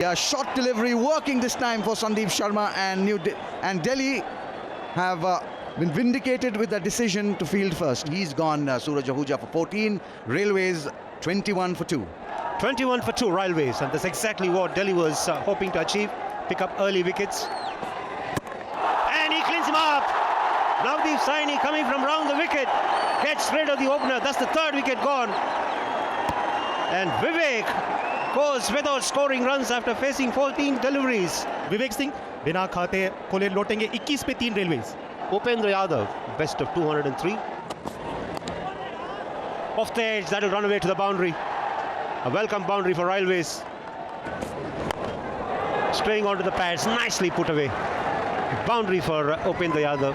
A short delivery working this time for Sandeep Sharma, and Delhi have been vindicated with the decision to field first. He's gone Suraj Ahuja for 14, Railways 21 for 2. 21 for 2 Railways, and that's exactly what Delhi was hoping to achieve. Pick up early wickets. And he cleans him up. Navdeep Saini coming from round the wicket gets rid of the opener. That's the third wicket gone. And Vivek goes without scoring runs after facing 14 deliveries. Vivek Singh बिना खाते खोले लौटेंगे 21 पे 3 railways. Upendra Yadav, best of 203. Off the edge, that'll run away to the boundary. A welcome boundary for Railways. Straying onto the pads, nicely put away. Boundary for Upendra Yadav.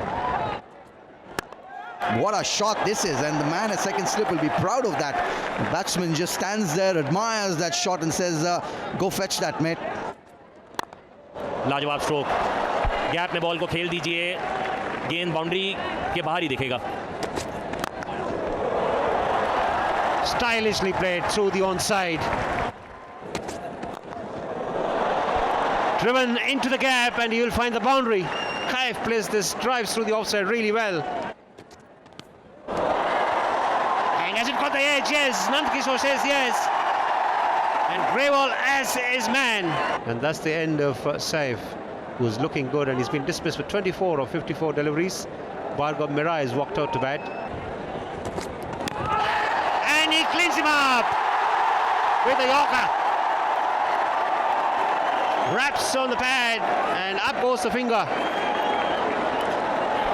What a shot this is, and the man at second slip will be proud of that. The batsman just stands there, admires that shot and says, go fetch that, mate. लाजवाब stroke. Gap में ball को खेल दीजिए, गेंद boundary के बाहर ही दिखेगा. Stylishly played through the onside. Driven into the gap and he will find the boundary. Kaif plays this, drives through the offside really well. And has it got the edge? Yes. Nandkishore says yes. And Grewal as his man. And that's the end of Saif, who's looking good, and he's been dismissed with 24 of 54 deliveries. Bhargav Mira has walked out to bat. And he cleans him up with a Yorker. Wraps on the pad and up goes the finger.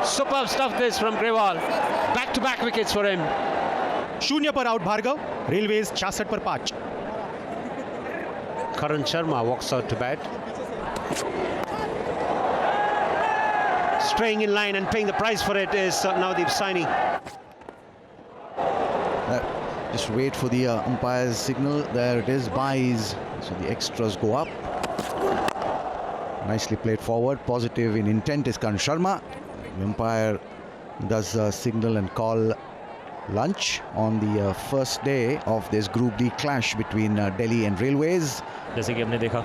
Superb stuff this from Grewal. Back-to-back wickets for him. 0 पर out Bhargava. Railways 66 पर 5. Karan Sharma walks out to bat. Straying in line and paying the price for it is Navdeep Saini. Just wait for the umpire's signal. There it is, buys. So the extras go up. Nicely played forward. Positive in intent is Karan Sharma. The umpire does signal and call lunch on the first day of this Group D clash between Delhi and Railways. जैसे कि हमने देखा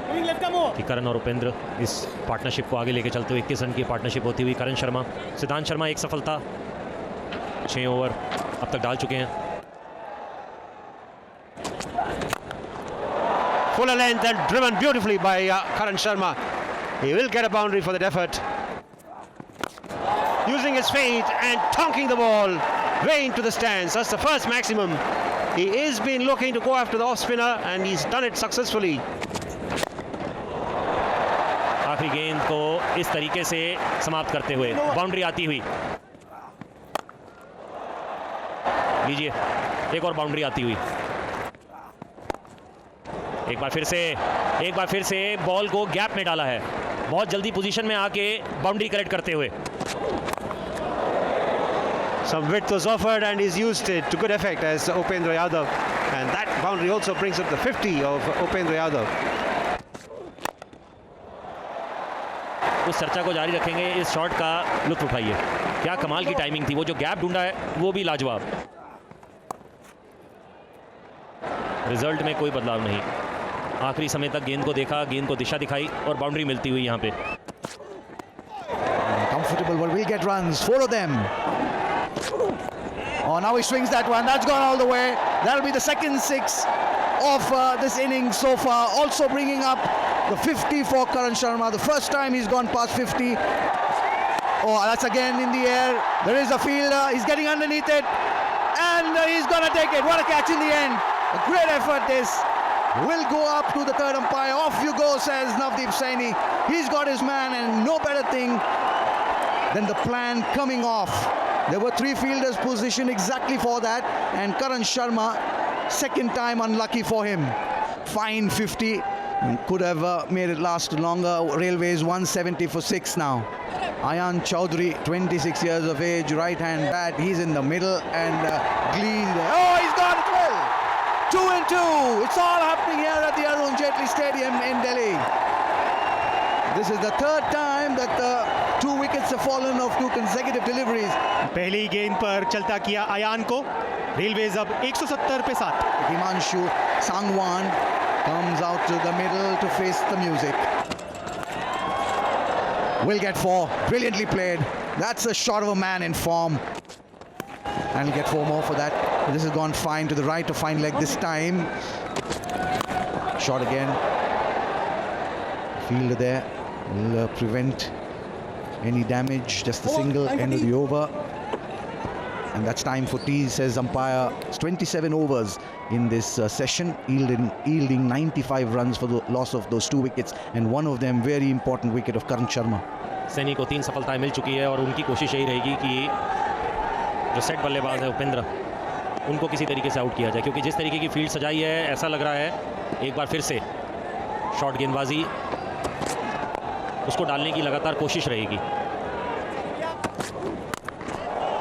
कि करण और उपेंद्र इस partnership को आगे लेके चलते हुए 21 रन की पार्टनरशिप होती हुई. करण शर्मा, सिद्धांत शर्मा एक सफलता, 6 ओवर अब तक डाल चुके हैं. Fuller length and driven beautifully by Karan Sharma. He will get a boundary for that effort. Using his feet and tonking the ball way into the stands. That's the first maximum. He is been looking to go after the off spinner and he's done it successfully. आखिरी गेंद को इस तरीके से समाप्त करते हुए boundary आती हुई. लीजिए, एक और बाउंड्री आती हुई. एक बार फिर से बॉल को गैप में डाला है. बहुत जल्दी पोजीशन में आके बाउंड्री करेक्ट करते हुए. Some width was offered and he's used it to good effect as Upendra Yadav. And that boundary also brings up the 50 of Upendra Yadav. उस चर्चा को जारी रखेंगे. इस शॉट का लुत्फ उठाइए. क्या कमाल की टाइमिंग थी. वो जो गैप ढूंढा है वो भी लाजवाब. रिजल्ट में कोई बदलाव नहीं. आखिरी समय तक गेंद को देखा, गेंद को दिशा दिखाई और बाउंड्री मिलती हुई यहाँ पे. Comfortable, but we'll get runs. 4 of them. Oh, now he swings that one. That's gone all the way. That'll be the second 6 of this innings so far. Also bringing up the 50 for Karan Sharma. The first time he's gone past 50. Oh, that's again in the air. There is a fielder. He's getting underneath it. And he's going to take it. What a catch in the end. A great effort this. Will go up to the third umpire. Off you go, says Navdeep Saini. He's got his man, and no better thing than the plan coming off. There were 3 fielders positioned exactly for that, and Karan Sharma, second time unlucky for him. Fine 50. Could have made it last longer. Railways 170 for 6 now. Ayan Chowdhury, 26 years of age, right hand bat. He's in the middle and Glee there. Oh, he's got it well. 2 and 2. It's all happening here at the Arun Jaitley Stadium in Delhi. This is the third time that the 2 wickets have fallen of 2 consecutive deliveries. पहली गेंद पर चलता किया आयान को. Railways अब 170 पे 7. Himanshu Sangwan Comes out to the middle to face the music. Will get 4. Brilliantly played. That's a shot of a man in form. And he'll get 4 more for that. This has gone fine to the right of fine leg this time. Shot again. Fielder there will prevent any damage. Just the single, end of the over. And that's time for tea, says umpire. It's 27 overs in this session, yielding 95 runs for the loss of those 2 wickets, and one of them very important wicket of Karan Sharma. Saini को 3 सफलताएं मिल चुकी है और उनकी कोशिश यही रहेगी कि जो सेट बल्लेबाज है उपेंद्र, उनको किसी तरीके से आउट किया जाए, क्योंकि जिस तरीके की फील्ड सजाई है ऐसा लग रहा है एक बार फिर से शॉर्ट गेंदबाजी उसको डालने की लगातार कोशिश रहेगी.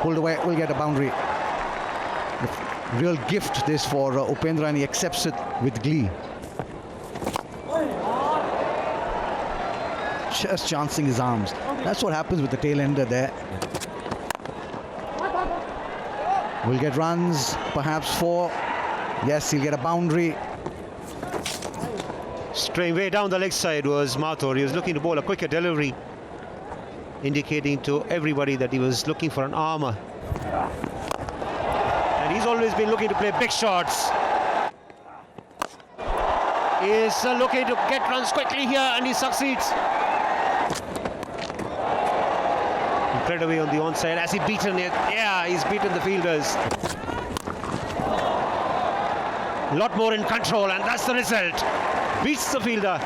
Pulled away, will get a boundary. Real gift this for Upendra, and he accepts it with glee. Just chancing his arms. That's what happens with the tail ender there. Will get runs, perhaps 4. Yes, he'll get a boundary. Straying way down the leg side was Mathur. He was looking to bowl a quicker delivery, indicating to everybody that he was looking for an armour. And he's always been looking to play big shots. He is looking to get runs quickly here, and he succeeds. Incredibly on the onside. Has he beaten it? Yeah, he's beaten the fielders. A lot more in control, and that's the result. Beats the fielder.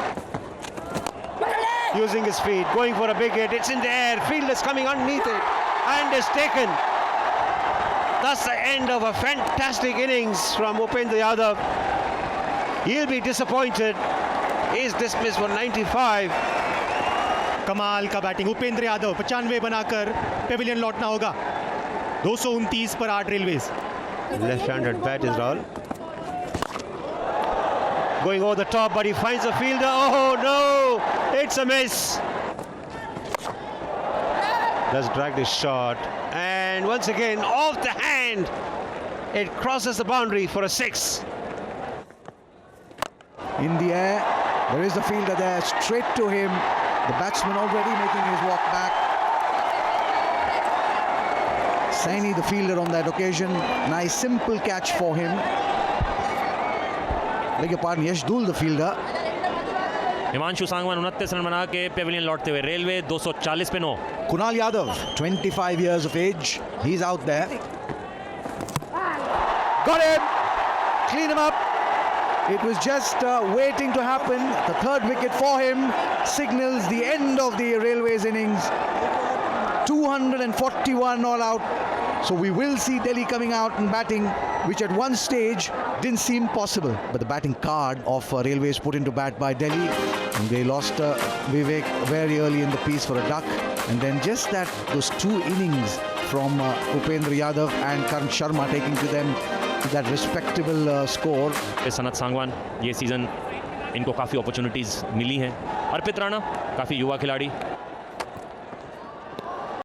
Using his feet, going for a big hit. It's in the air. Fielder's coming underneath it, and is taken. That's the end of a fantastic innings from Upendra Yadav. He'll be disappointed. He's dismissed for 95. कमाल का batting Upendra Yadav. 95 बनाकर Pavilion लौटना होगा. 229 पर 8 railways. Left-handed bat is Rahul. Going over the top, but he finds a fielder. Oh no! It's a miss. Does drag his shot, and once again off the hand. It crosses the boundary for a 6. In the air, there is a fielder there, straight to him. The batsman already making his walk back. Saini, the fielder on that occasion. Nice simple catch for him. Beg your pardon, Yash Dul, the fielder. Himanshu Sangwan 29 run बना के Pavilion लौटते हुए. Railway 240 पे 9. Kunal Yadav, 25 years of age. He's out there. Got him! Clean him up. It was just waiting to happen. The 3rd wicket for him signals the end of the Railways innings. 241 all out. So we will see Delhi coming out and batting, which at one stage didn't seem possible. But the batting card of Railways put into bat by Delhi. And they lost Vivek very early in the piece for a duck. And then just those 2 innings from Upendra Yadav and Karan Sharma taking to them to that respectable score. Sanat Sangwan, ये season इनको काफ़ी opportunities मिली हैं. अर्पित राणा काफ़ी युवा खिलाड़ी.